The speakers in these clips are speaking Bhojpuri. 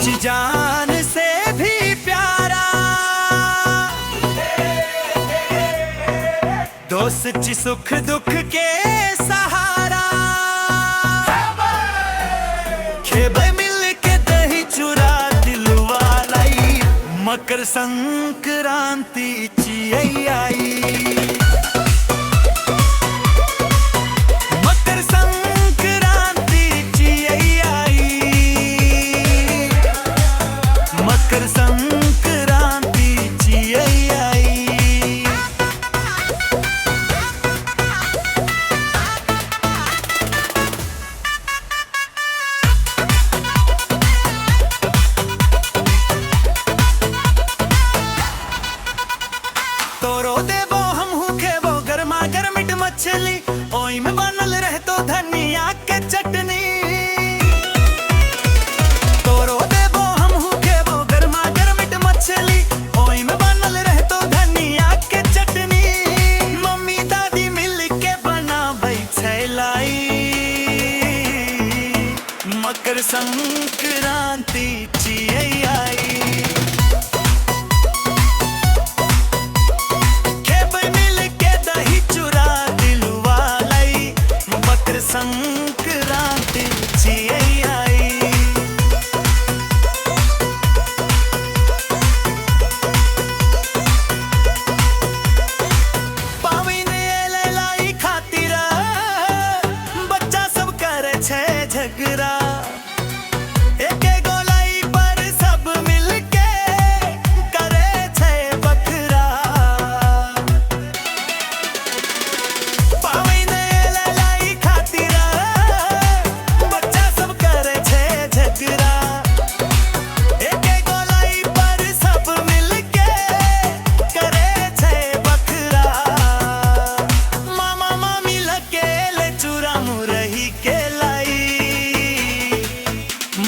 सच जान से भी प्यारा, दोस्त ची सुख दुख के सहारा। खेबे मिल के दही चुरा दिलवा लाई, मकर संक्रांति ची आई। मकर संक्रांति ची आई। तोरो देवो हम हुखे वो गर्मा गर्मिट मछली, ओई में बनल रह तो धनिया के चटनी। मकर संक्रांति ची आई। खेब मिल के दही चुरा दिलवा लाई, मकर संक्रांति ची आई। पावी ने लाई खातिर बच्चा सब करे छे झगड़ा।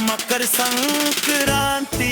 मकर संक्रांति।